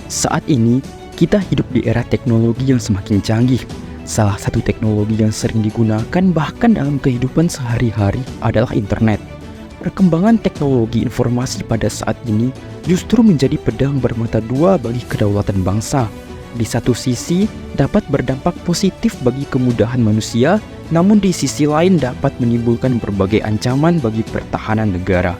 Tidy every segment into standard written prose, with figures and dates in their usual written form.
Saat ini, kita hidup di era teknologi yang semakin canggih. Salah satu teknologi yang sering digunakan bahkan dalam kehidupan sehari-hari adalah internet. Perkembangan teknologi informasi pada saat ini justru menjadi pedang bermata dua bagi kedaulatan bangsa. Di satu sisi, dapat berdampak positif bagi kemudahan manusia, namun di sisi lain dapat menimbulkan berbagai ancaman bagi pertahanan negara.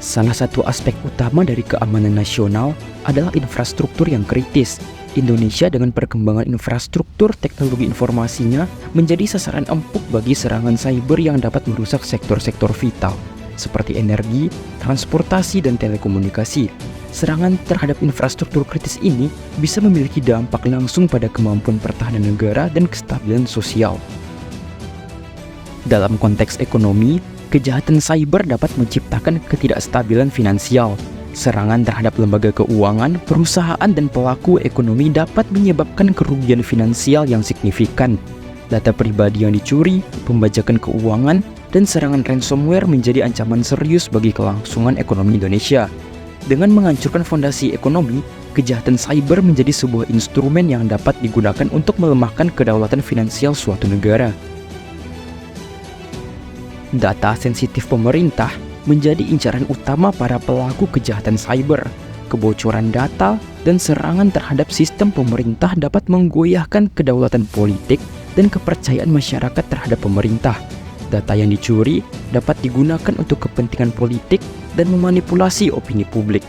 Salah satu aspek utama dari keamanan nasional adalah infrastruktur yang kritis. Indonesia dengan perkembangan infrastruktur teknologi informasinya menjadi sasaran empuk bagi serangan cyber yang dapat merusak sektor-sektor vital seperti energi, transportasi, dan telekomunikasi. Serangan terhadap infrastruktur kritis ini bisa memiliki dampak langsung pada kemampuan pertahanan negara dan kestabilan sosial. Dalam konteks ekonomi, kejahatan cyber dapat menciptakan ketidakstabilan finansial. Serangan terhadap lembaga keuangan, perusahaan, dan pelaku ekonomi dapat menyebabkan kerugian finansial yang signifikan. Data pribadi yang dicuri, pembajakan keuangan, dan serangan ransomware menjadi ancaman serius bagi kelangsungan ekonomi Indonesia. Dengan menghancurkan fondasi ekonomi, kejahatan cyber menjadi sebuah instrumen yang dapat digunakan untuk melemahkan kedaulatan finansial suatu negara. Data sensitif pemerintah menjadi incaran utama para pelaku kejahatan cyber. Kebocoran data dan serangan terhadap sistem pemerintah dapat menggoyahkan kedaulatan politik dan kepercayaan masyarakat terhadap pemerintah. Data yang dicuri dapat digunakan untuk kepentingan politik dan memanipulasi opini publik.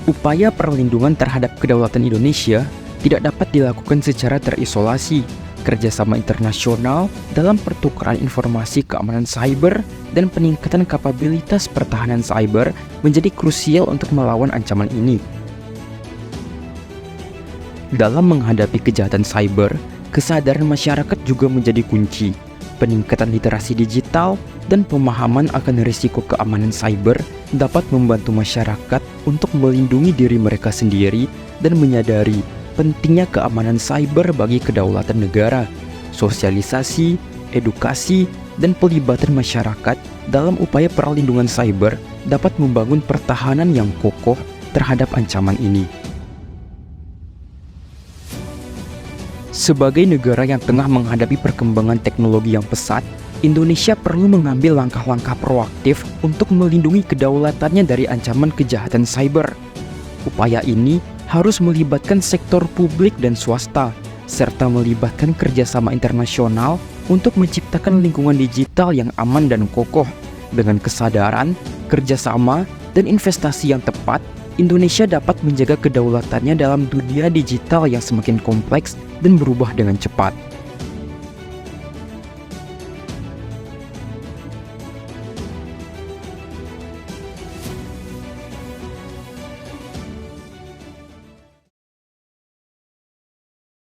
Upaya perlindungan terhadap kedaulatan Indonesia tidak dapat dilakukan secara terisolasi. Kerjasama internasional dalam pertukaran informasi keamanan cyber dan peningkatan kapabilitas pertahanan cyber menjadi krusial untuk melawan ancaman ini. Dalam menghadapi kejahatan cyber, kesadaran masyarakat juga menjadi kunci. Peningkatan literasi digital dan pemahaman akan risiko keamanan cyber dapat membantu masyarakat untuk melindungi diri mereka sendiri dan menyadari pentingnya keamanan cyber bagi kedaulatan negara. Sosialisasi, edukasi, dan pelibatan masyarakat dalam upaya perlindungan cyber dapat membangun pertahanan yang kokoh terhadap ancaman ini. Sebagai negara yang tengah menghadapi perkembangan teknologi yang pesat, Indonesia perlu mengambil langkah-langkah proaktif untuk melindungi kedaulatannya dari ancaman kejahatan cyber. Upaya ini harus melibatkan sektor publik dan swasta, serta melibatkan kerjasama internasional untuk menciptakan lingkungan digital yang aman dan kokoh. Dengan kesadaran, kerjasama, dan investasi yang tepat, Indonesia dapat menjaga kedaulatannya dalam dunia digital yang semakin kompleks dan berubah dengan cepat.